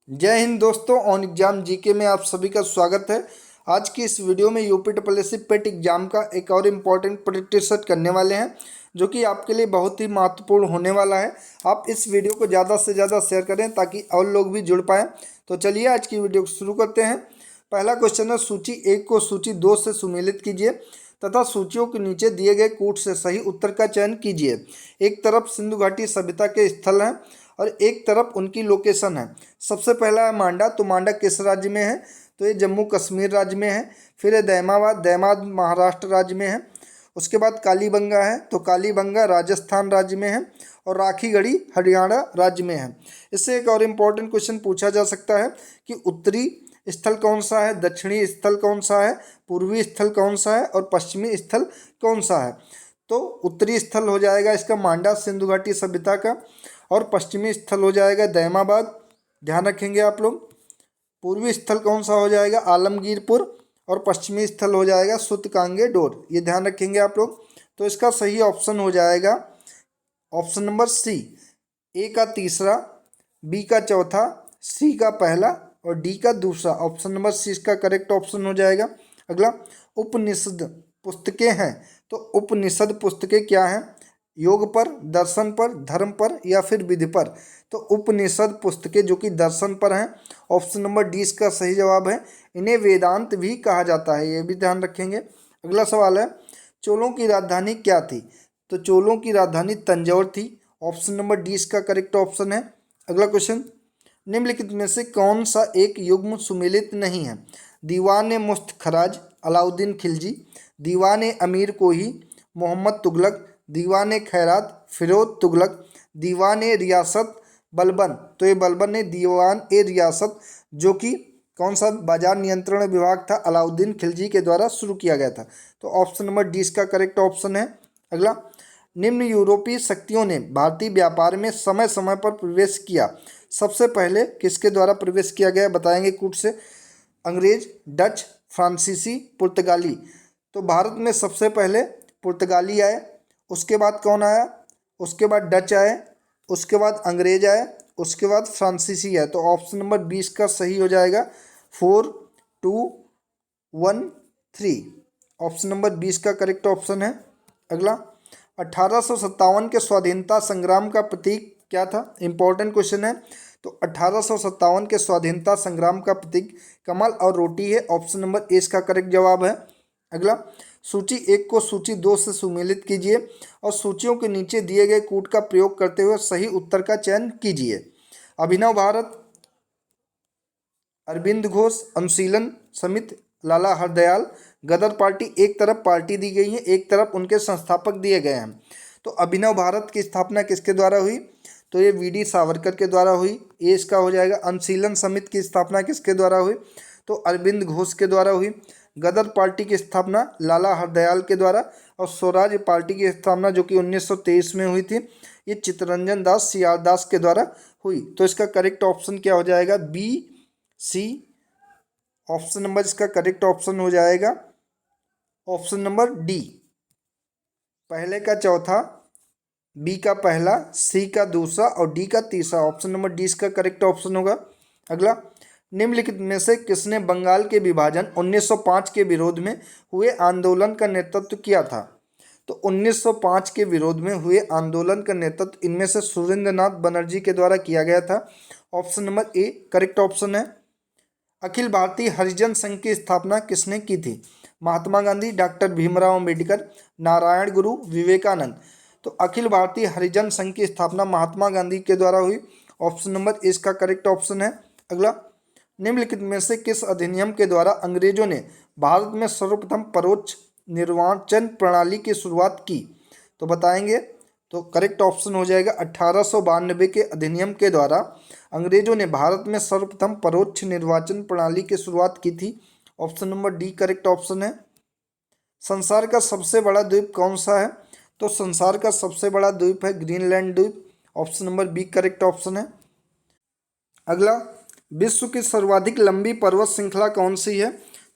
जय हिंद दोस्तों। On exam GK में आप सभी का स्वागत है। आज की इस वीडियो में यूपी एसएससी पेट एग्जाम का एक और इम्पॉर्टेंट प्रैक्टिस सेट करने वाले हैं जो कि आपके लिए बहुत ही महत्वपूर्ण होने वाला है। आप इस वीडियो को ज़्यादा से ज़्यादा शेयर करें ताकि और लोग भी जुड़ पाएँ। तो चलिए आज की वीडियो को शुरू करते हैं। पहला क्वेश्चन है, सूची 1 को सूची 2 से सुमेलित कीजिए तथा सूचियों के नीचे दिए गए कूट से सही उत्तर का चयन कीजिए। एक तरफ सिंधु घाटी सभ्यता के स्थल हैं और एक तरफ उनकी लोकेशन है। सबसे पहला है मांडा, तो मांडा किस राज्य में है? तो ये जम्मू कश्मीर राज्य में है। फिर है दैमाबाद, दैमाबाद महाराष्ट्र राज्य में है। उसके बाद कालीबंगा है, तो कालीबंगा राजस्थान राज्य में है। और राखीगढ़ी हरियाणा राज्य में है। इससे एक और इम्पोर्टेंट क्वेश्चन पूछा जा सकता है कि उत्तरी स्थल कौन सा है, दक्षिणी स्थल कौन सा है, पूर्वी स्थल कौन सा है और पश्चिमी स्थल कौन सा है। तो उत्तरी स्थल हो जाएगा इसका मांडा सिंधु घाटी सभ्यता का, और पश्चिमी स्थल हो जाएगा दैमाबाद, ध्यान रखेंगे आप लोग। पूर्वी स्थल कौन सा हो जाएगा? आलमगीरपुर। और पश्चिमी स्थल हो जाएगा सुतकांगे डोर, ये ध्यान रखेंगे आप लोग। तो इसका सही ऑप्शन हो जाएगा ऑप्शन नंबर सी, ए का तीसरा, बी का चौथा, सी का पहला और डी का दूसरा। ऑप्शन नंबर सी इसका करेक्ट ऑप्शन हो जाएगा। अगला, उपनिषद पुस्तकें हैं, तो उपनिषद पुस्तकें क्या हैं? योग पर, दर्शन पर, धर्म पर या फिर विधि पर। तो उपनिषद पुस्तकें जो कि दर्शन पर हैं। ऑप्शन नंबर डी इसका सही जवाब है। इन्हें वेदांत भी कहा जाता है, ये भी ध्यान रखेंगे। अगला सवाल है, चोलों की राजधानी क्या थी? तो चोलों की राजधानी तंजौर थी। ऑप्शन नंबर डी इसका करेक्ट ऑप्शन है। अगला क्वेश्चन, निम्नलिखित में से कौन सा एक युग्म सुमेलित नहीं है? दीवान मुस्त खराज अलाउद्दीन खिलजी, दीवान अमीर कोही मोहम्मद तुगलक, दीवान खैरात फिरोज तुगलक, दीवान रियासत बलबन। तो ये बलबन ने दीवान ए रियासत जो कि कौन सा बाजार नियंत्रण विभाग था, अलाउद्दीन खिलजी के द्वारा शुरू किया गया था। तो ऑप्शन नंबर डी इसका करेक्ट ऑप्शन है। अगला, निम्न यूरोपीय शक्तियों ने भारतीय व्यापार में समय समय पर प्रवेश किया। सबसे पहले किसके द्वारा प्रवेश किया गया बताएंगे कूट से? अंग्रेज, डच, फ्रांसीसी, पुर्तगाली। तो भारत में सबसे पहले पुर्तगाली आए, उसके बाद कौन आया? उसके बाद डच आए, उसके बाद अंग्रेज आए, उसके बाद फ्रांसीसी आए। तो ऑप्शन नंबर 20 का सही हो जाएगा 4, 2, 1, 3। ऑप्शन नंबर 20 का करेक्ट ऑप्शन है। अगला, 1857 के स्वाधीनता संग्राम का प्रतीक क्या था? इंपॉर्टेंट क्वेश्चन है। तो 1857 के स्वाधीनता संग्राम का प्रतीक कमल और रोटी है। ऑप्शन नंबर ए इसका करेक्ट जवाब है। अगला, सूची 1 को सूची 2 से सुमेलित कीजिए और सूचियों के नीचे दिए गए कूट का प्रयोग करते हुए सही उत्तर का चयन कीजिए। अभिनव भारत, अरविंद घोष, अनुशीलन समिति, लाला हरदयाल, गदर पार्टी। एक तरफ पार्टी दी गई है, एक तरफ उनके संस्थापक दिए गए हैं। तो अभिनव भारत की स्थापना किसके द्वारा हुई? तो ये वीडी सावरकर के द्वारा हुई, ये इसका हो जाएगा। अनुशीलन समिति की स्थापना किसके द्वारा हुई? तो अरविंद घोष के द्वारा हुई। गदर पार्टी की स्थापना लाला हरदयाल के द्वारा। और स्वराज पार्टी की स्थापना जो कि 1923 में हुई थी, ये चित्तरंजन दास सियारदास के द्वारा हुई। तो इसका करेक्ट ऑप्शन क्या हो जाएगा? B C. ऑप्शन नंबर इसका करेक्ट ऑप्शन हो जाएगा ऑप्शन नंबर डी, पहले का चौथा, बी का पहला, सी का दूसरा और डी का तीसरा। ऑप्शन नंबर डी इसका करेक्ट ऑप्शन होगा। अगला, निम्नलिखित में से किसने बंगाल के विभाजन 1905 के विरोध में हुए आंदोलन का नेतृत्व किया था? तो 1905 के विरोध में हुए आंदोलन का नेतृत्व इनमें से सुरेंद्रनाथ बनर्जी के द्वारा किया गया था। Option number A correct option है। अखिल भारतीय हरिजन संघ की स्थापना किसने की थी? महात्मा गांधी, डॉक्टर भीमराव अंबेडकर, नारायण गुरु, विवेकानंद। तो अखिल भारतीय हरिजन संघ की स्थापना महात्मा गांधी के द्वारा हुई। ऑप्शन नंबर ए इसका करेक्ट ऑप्शन है। अगला, निम्नलिखित में से किस अधिनियम के द्वारा अंग्रेजों ने भारत में सर्वप्रथम परोक्ष निर्वाचन प्रणाली की शुरुआत की? तो बताएंगे। तो करेक्ट ऑप्शन हो जाएगा 1892 के अधिनियम के द्वारा अंग्रेजों ने भारत में सर्वप्रथम परोक्ष निर्वाचन प्रणाली की शुरुआत की थी। Option number D correct option है। संसार का सबसे बड़ा द्वीप कौन सा है? तो संसार का सबसे बड़ा द्वीप है ग्रीनलैंड द्वीप। Option number B correct option है। अगला, विश्व की सर्वाधिक लंबी पर्वत श्रृंखला कौन सी है?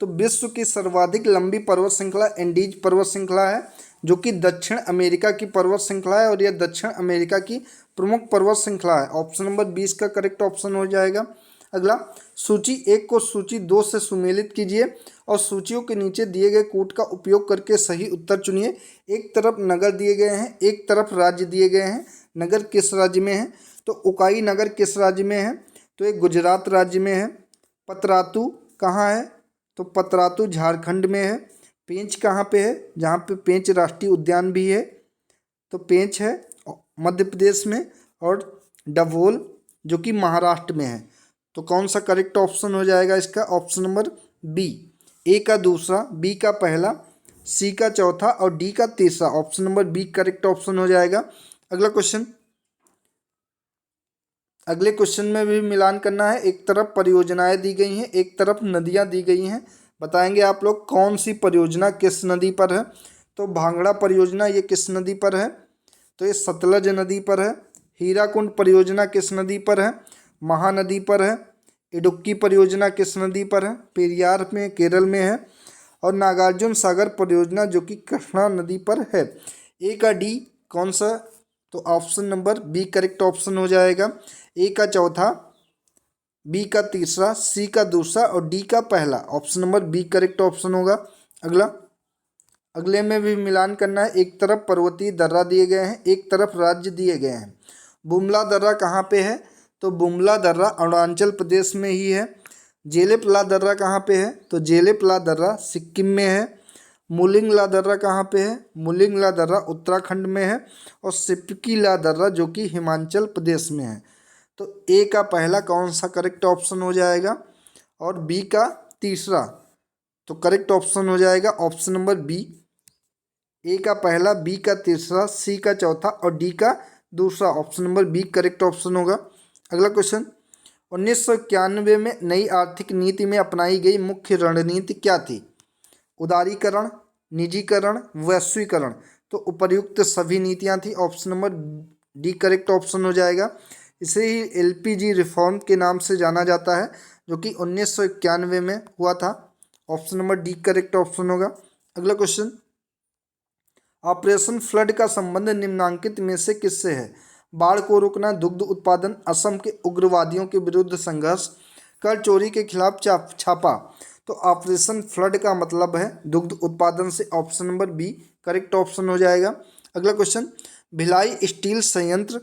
तो विश्व की सर्वाधिक लंबी पर्वत श्रृंखला एंडीज पर्वत श्रृंखला है जो कि दक्षिण अमेरिका की पर्वत श्रृंखला है और यह दक्षिण अमेरिका की प्रमुख पर्वत श्रृंखला है। ऑप्शन नंबर 20 का करेक्ट ऑप्शन हो जाएगा। अगला, सूची 1 को सूची 2 से सुमेलित कीजिए और सूचियों के नीचे दिए गए कूट का उपयोग करके सही उत्तर चुनिए। एक तरफ नगर दिए गए हैं, एक तरफ राज्य दिए गए हैं। नगर किस राज्य में है? तो उकाई नगर किस राज्य में है? तो ये गुजरात राज्य में है। पतरातू कहाँ है? तो पतरातू झारखंड में है। पेंच कहाँ पे है? जहाँ पे पेंच राष्ट्रीय उद्यान भी है, तो पेंच है मध्य प्रदेश में। और डभोल जो कि महाराष्ट्र में है। तो कौन सा करेक्ट ऑप्शन हो जाएगा इसका? Option number B. ए का दूसरा, बी का पहला, सी का चौथा और डी का तीसरा। Option number B correct option हो जाएगा। अगला क्वेश्चन, अगले क्वेश्चन में भी मिलान करना है। एक तरफ परियोजनाएं दी गई हैं, एक तरफ नदियां दी गई हैं। बताएंगे आप लोग कौन सी परियोजना किस नदी पर है। तो भांगड़ा परियोजना ये किस नदी पर है? तो ये सतलज नदी पर है। हीराकुंड परियोजना किस नदी पर है? महानदी पर है। इडुक्की परियोजना किस नदी पर है? पेरियार में, केरल में है। और नागार्जुन सागर परियोजना जो कि कृष्णा नदी पर है। ए का डी कौन सा? तो option number B correct option हो जाएगा। ए का चौथा, बी का तीसरा, सी का दूसरा और डी का पहला। Option number B correct option होगा। अगला, अगले में भी मिलान करना है। एक तरफ पर्वतीय दर्रा दिए गए हैं, एक तरफ राज्य दिए गए हैं। बुमला दर्रा कहाँ पे है? तो बुमला दर्रा अरुणाचल प्रदेश में ही है। जेलेपला दर्रा कहाँ पे है? तो जेलेपला दर्रा सिक्किम में है। मुलिंगला दर्रा कहाँ पे है? मुलिंगला दर्रा उत्तराखंड में है। और सिपकीला दर्रा जो कि हिमाचल प्रदेश में है। तो ए का पहला कौन सा करेक्ट ऑप्शन हो जाएगा और बी का तीसरा? तो करेक्ट ऑप्शन हो जाएगा ऑप्शन नंबर बी। ए का पहला, बी का तीसरा, सी का चौथा और डी का दूसरा। Option number B correct option होगा। अगला क्वेश्चन, 1991 में नई आर्थिक नीति में अपनाई गई मुख्य रणनीति क्या थी? उदारीकरण, निजीकरण, वैश्वीकरण। तो उपर्युक्त सभी नीतियां थी। Option number D correct option हो जाएगा। इसे ही एलपीजी रिफॉर्म के नाम से जाना जाता है जो कि 1991 में हुआ था। Option number D correct option होगा। अगला क्वेश्चन, ऑपरेशन फ्लड का संबंध निम्नांकित में से किससे है? बाढ़ को रोकना, दुग्ध उत्पादन, असम के उग्रवादियों के विरुद्ध संघर्ष, कर चोरी के खिलाफ छापा। तो ऑपरेशन फ्लड का मतलब है दुग्ध उत्पादन से। Option number B correct option हो जाएगा। अगला क्वेश्चन, भिलाई स्टील संयंत्र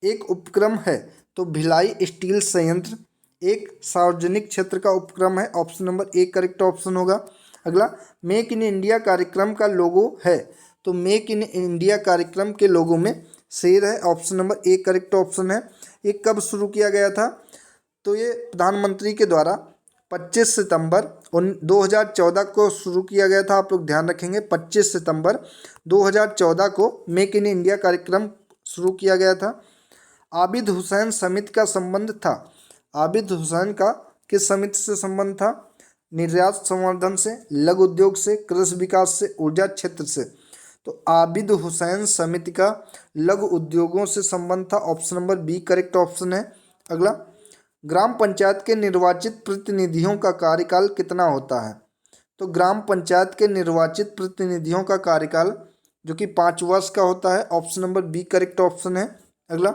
एक उपक्रम है। तो भिलाई स्टील संयंत्र एक सार्वजनिक क्षेत्र का उपक्रम है। Option number A correct option होगा। अगला, मेक इन इंडिया कार्यक्रम का लोगो है। तो मेक इन इंडिया कार्यक्रम के लोगों में शेर है। Option number A correct option है। ये कब शुरू किया गया था? तो ये प्रधानमंत्री के द्वारा 25 सितंबर 2014 को शुरू किया गया था। आप लोग ध्यान रखेंगे, 25 सितंबर 2014 को मेक इन इंडिया कार्यक्रम शुरू किया गया था। आबिद हुसैन समिति का संबंध था। आबिद हुसैन का किस समिति से संबंध था? निर्यात संवर्धन से, लघु उद्योग से, कृषि विकास से, ऊर्जा क्षेत्र से। तो आबिद हुसैन समिति का लघु उद्योगों से संबंध था। Option number B correct option है। अगला, ग्राम पंचायत के निर्वाचित प्रतिनिधियों का कार्यकाल कितना होता है? तो ग्राम पंचायत के निर्वाचित प्रतिनिधियों का कार्यकाल जो कि 5 वर्ष का होता है। Option number B correct option है। अगला,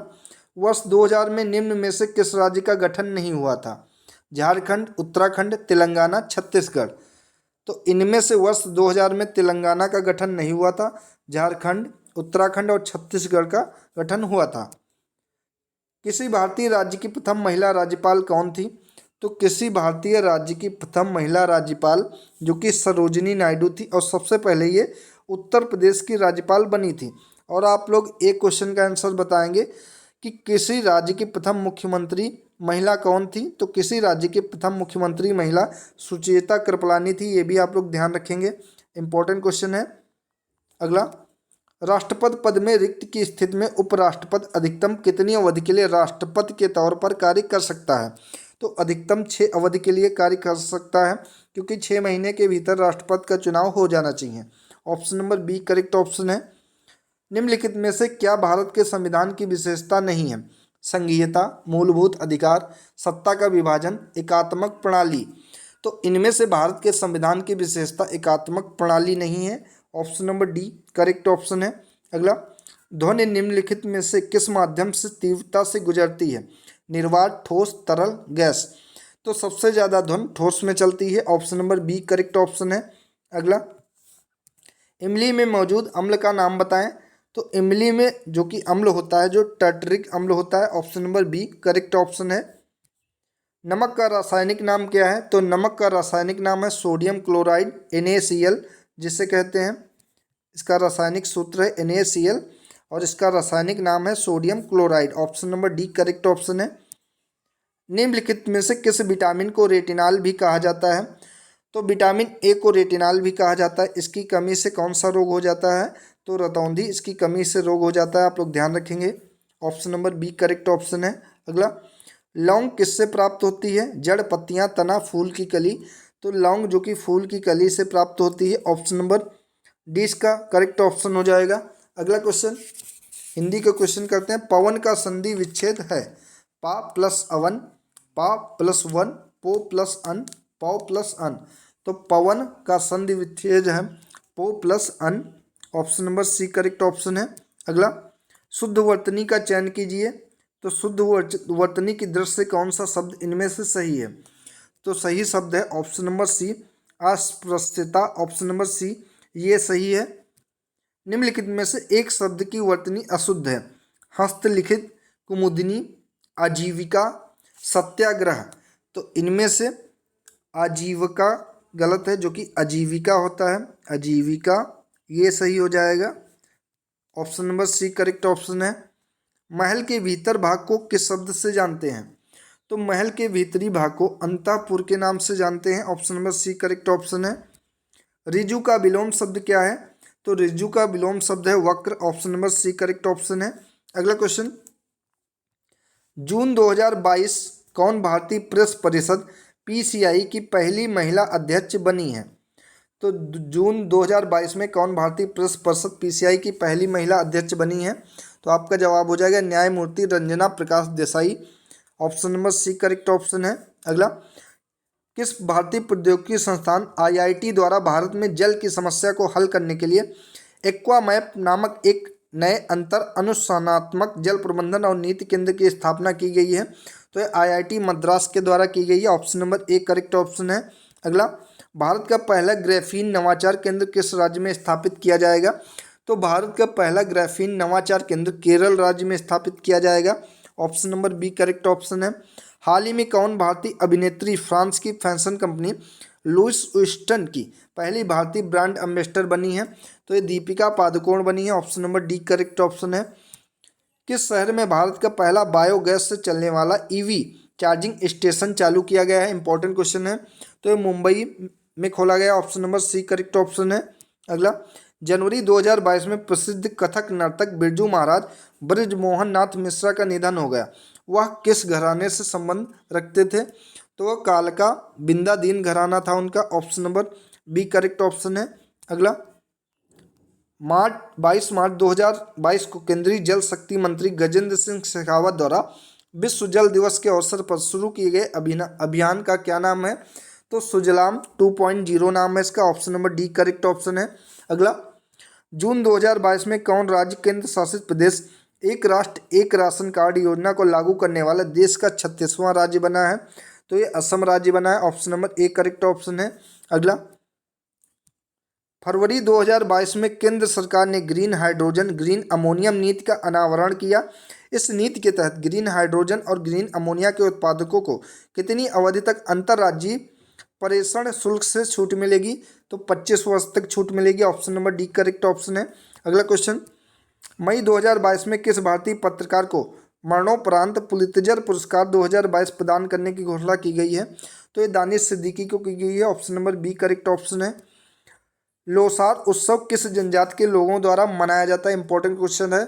वर्ष 2000 में निम्न में से किस राज्य का गठन नहीं हुआ था? झारखंड, उत्तराखंड, तेलंगाना, छत्तीसगढ़। तो इनमें से वर्ष 2000 में तेलंगाना का गठन नहीं हुआ था। झारखंड, उत्तराखंड और छत्तीसगढ़ का गठन हुआ था। किसी भारतीय राज्य की प्रथम महिला राज्यपाल कौन थी? तो किसी भारतीय राज्य की प्रथम महिला राज्यपाल जो कि सरोजिनी नायडू थी और सबसे पहले ये उत्तर प्रदेश की राज्यपाल बनी थी। और आप लोग एक क्वेश्चन का आंसर बताएंगे कि किसी राज्य की प्रथम मुख्यमंत्री महिला कौन थी? तो किसी राज्य की प्रथम मुख्यमंत्री महिला सुचेता कृपलानी थी। ये भी आप लोग ध्यान रखेंगे, इंपॉर्टेंट क्वेश्चन है। अगला, राष्ट्रपति पद में रिक्त की स्थिति में उपराष्ट्रपति अधिकतम कितनी अवधि के लिए राष्ट्रपति के तौर पर कार्य कर सकता है? तो अधिकतम 6 अवधि के लिए कार्य कर सकता है, क्योंकि 6 महीने के भीतर राष्ट्रपति का चुनाव हो जाना चाहिए। Option number B correct option है। निम्नलिखित में से क्या भारत के संविधान की विशेषता नहीं है? संघीयता, मूलभूत अधिकार, सत्ता का विभाजन, एकात्मक प्रणाली। तो इनमें से भारत के संविधान की विशेषता एकात्मक प्रणाली नहीं है। Option number D correct option है। अगला, ध्वनि निम्नलिखित में से किस माध्यम से तीव्रता से गुजरती है? निर्वात, ठोस, तरल, गैस। तो सबसे ज़्यादा ध्वनि ठोस में चलती है। Option number B correct option है। अगला, इमली में मौजूद अम्ल का नाम बताएं। तो इमली में जो कि अम्ल होता है, जो टर्टरिक अम्ल होता है, option number B correct option है। नमक का रासायनिक नाम क्या है? तो नमक का रासायनिक नाम है सोडियम क्लोराइड, NaCl जिसे कहते हैं। इसका रासायनिक सूत्र है NaCl और इसका रासायनिक नाम है sodium chloride. Option number D correct option है। निम्नलिखित में से किस विटामिन को रेटिनॉल भी कहा जाता है? तो विटामिन ए को रेटिनॉल भी कहा जाता है। इसकी कमी से कौन सा रोग हो जाता है? तो रतौंधी इसकी कमी से रोग हो जाता है। आप लोग ध्यान रखेंगे। Option number B correct option है। अगला, लौंग किससे प्राप्त होती है? जड़, पत्तियां, तना, फूल की कली। तो लौंग जो कि फूल की कली से प्राप्त होती है। ऑप्शन नंबर डी इसका करेक्ट ऑप्शन हो जाएगा। अगला क्वेश्चन, हिंदी का क्वेश्चन करते हैं। पवन का संधि विच्छेद है पा प्लस अवन, पा प्लस वन, पो प्लस अन, पौ प्लस अन। तो पवन का संधि विच्छेद है पो प्लस अन। Option number C correct option है। अगला, शुद्ध वर्तनी का चयन कीजिए। तो शुद्ध वर्तनी की दृष्टि से कौन सा शब्द इनमें से सही है? तो सही शब्द है ऑप्शन नंबर सी अस्पृश्यता। ऑप्शन नंबर सी ये सही है। निम्नलिखित में से एक शब्द की वर्तनी अशुद्ध है। हस्तलिखित, कुमुदिनी, आजीविका, सत्याग्रह। तो इनमें से आजीविका गलत है, जो कि आजीविका होता है। आजीविका ये सही हो जाएगा। Option number C correct option है। महल के भीतर भाग को किस शब्द से जानते हैं? तो महल के भीतरी भाग को अंतःपुर के नाम से जानते हैं। Option number C correct option है। ऋजु का विलोम शब्द क्या है? तो ऋजु का विलोम शब्द है वक्र। Option number C correct option है। अगला क्वेश्चन, जून 2022 कौन भारतीय प्रेस परिषद PCI की पहली महिला अध्यक्ष बनी है? तो जून 2022 में कौन भारतीय प्रेस परिषद PCI की पहली महिला अध्यक्ष बनी है? तो आपका जवाब हो जाएगा न्यायमूर्ति Ranjana Prakash Desai. Option number C correct option है। अगला, किस भारतीय प्रौद्योगिकी संस्थान IIT द्वारा भारत में जल की समस्या को हल करने के लिए एक्वामैप नामक एक नए अंतर अनुशासनात्मक जल प्रबंधन और नीति केंद्र की स्थापना की गई है? तो ये IIT मद्रास के द्वारा की गई है। Option number A correct option है। अगला, भारत का पहला ग्राफीन नवाचार केंद्र किस राज्य में स्थापित किया जाएगा? तो भारत का पहला ग्राफीन नवाचार केंद्र केरल राज्य में स्थापित किया जाएगा। Option number B correct option है। हाल ही में कौन भारतीय अभिनेत्री फ्रांस की फैशन कंपनी लुइस विस्टन की पहली भारतीय ब्रांड एम्बेसडर बनी है? तो ये दीपिका पादुकोण बनी है। Option number D correct option है। किस शहर में भारत का पहला बायोगैस से चलने वाला EV चार्जिंग स्टेशन चालू किया गया है? इंपॉर्टेंट क्वेश्चन है। तो ये मुंबई में खोला गया। Option number C correct option है। अगला, जनवरी 2022 में प्रसिद्ध कथक नर्तक बिरजू महाराज ब्रजमोहन नाथ मिश्रा का निधन हो गया। वह किस घराने से संबंध रखते थे? तो वह कालका बिंदादीन घराना था उनका। Option number B correct option है। अगला, 22 मार्च 2022 को केंद्रीय जल शक्ति मंत्री गजेंद्र सिंह शेखावत द्वारा विश्व जल दिवस के अवसर पर शुरू किए गए अभियान का क्या नाम है? तो सुजलाम 2.0 नाम है इसका। Option number D correct option है। अगला, जून 2022 में कौन राज्य केंद्र शासित प्रदेश एक राष्ट्र एक राशन कार्ड योजना को लागू करने वाला देश का 36वां राज्य बना है? तो ये असम राज्य बना है। Option number A correct option है। अगला, फरवरी 2022 में केंद्र सरकार ने ग्रीन हाइड्रोजन ग्रीन अमोनियम नीति का अनावरण किया। इस नीति के तहत ग्रीन हाइड्रोजन और ग्रीन अमोनिया के उत्पादकों को कितनी अवधि तक अंतर्राज्यीय प्रेषण शुल्क से छूट मिलेगी? तो 25 वर्ष तक छूट मिलेगी। Option number D correct option है। अगला क्वेश्चन, मई 2022 में किस भारतीय पत्रकार को मरणोपरांत पुलित्जर पुरस्कार 2022 प्रदान करने की घोषणा की गई है? तो ये दानिश सिद्दीकी को की गई है। Option number B correct option है। लोसार उत्सव किस जनजाति के लोगों द्वारा मनाया जाता है? इंपॉर्टेंट क्वेश्चन है।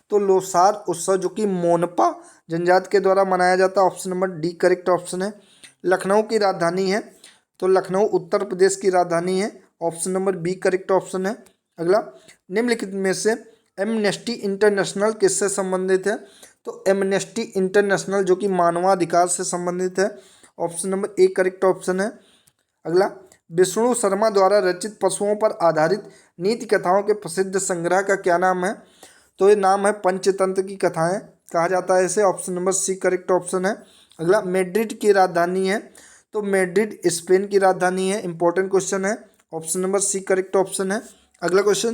तो लोसार उत्सव जो कि मोनपा जनजाति के द्वारा मनाया जाता है। Option number D correct option है। लखनऊ की राजधानी है? तो लखनऊ उत्तर प्रदेश की राजधानी है। Option number B correct option है। अगला, निम्नलिखित में से एमनेस्टी इंटरनेशनल किससे संबंधित है? तो एमनेस्टी इंटरनेशनल जो कि मानवाधिकार से संबंधित है। Option number A correct option है। अगला, विष्णु शर्मा द्वारा रचित पशुओं पर आधारित नीति कथाओं के प्रसिद्ध संग्रह का क्या नाम है? तो ये नाम है पंचतंत्र की कथाएं। कहा जाता है इसे? Option number C correct option है। अगला, मैड्रिड की राजधानी है, तो मैड्रिड स्पेन की राजधानी है। इंपॉर्टेंट क्वेश्चन है, option number C correct option है। अगला क्वेश्चन,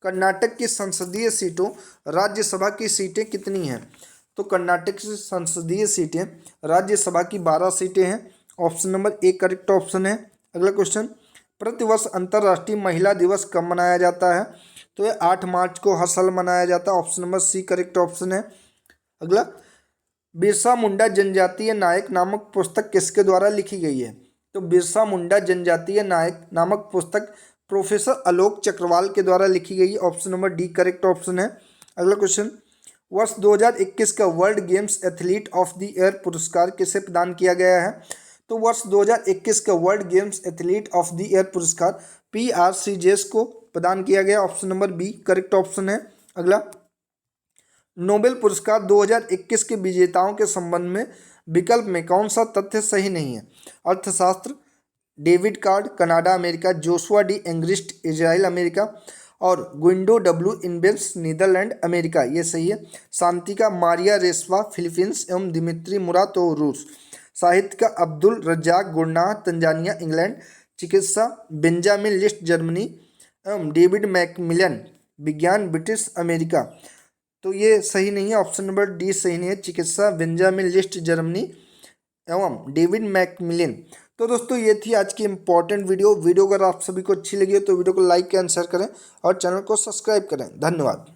कर्नाटक की संसदीय सीटों राज्यसभा की सीटें कितनी हैं? तो कर्नाटक की संसदीय सीटें राज्यसभा की 12 सीटें हैं। Option number A correct option है। अगला क्वेश्चन, प्रतिवर्ष अंतर्राष्ट्रीय महिला दिवस कब मनाया जाता है? तो ये 8 मार्च को हर साल मनाया जाता है। Option number C correct option है। अगला, बिरसा मुंडा जनजातीय नायक नामक पुस्तक किसके द्वारा लिखी गई है? तो बिरसा मुंडा जनजातीय नायक नामक पुस्तक प्रोफेसर आलोक चक्रवाल के द्वारा लिखी गई है। Option number D correct option है। अगला क्वेश्चन, वर्ष 2021 का world games athlete of the year पुरस्कार किसे प्रदान किया गया है? तो वर्ष 2021 का world games athlete of the year पुरस्कार PR श्रीजेश को प्रदान किया गया। Option number B correct option है। अगला, नोबेल पुरस्कार 2021 के विजेताओं के संबंध में विकल्प में कौन सा तथ्य सही नहीं है? अर्थशास्त्र, David card Canada America, Joshua D Angrist Israel America और गुइंडो डब्ल्यू इन्वेंस नीदरलैंड अमेरिका, ये सही है। शांति का मारिया रेस्वा फिलीपींस एवं दिमित्री मुरातो रूस। साहित्य का Abdul Razzaq Gurnah Tanzania England. चिकित्सा बेंजामिन लिस्ट जर्मनी एवं डेविड मैकमिलन विज्ञान ब्रिटिश अमेरिका, तो ये सही नहीं है। ऑप्शन नंबर डी सही नहीं है। चिकित्सा बेंजामिन लिस्ट जर्मनी एवं डेविड मैकमिलन। तो दोस्तों ये थी आज की इंपॉर्टेंट वीडियो। अगर आप सभी को अच्छी लगी हो तो वीडियो को लाइक एंड शेयर करें और चैनल को सब्सक्राइब करें। धन्यवाद।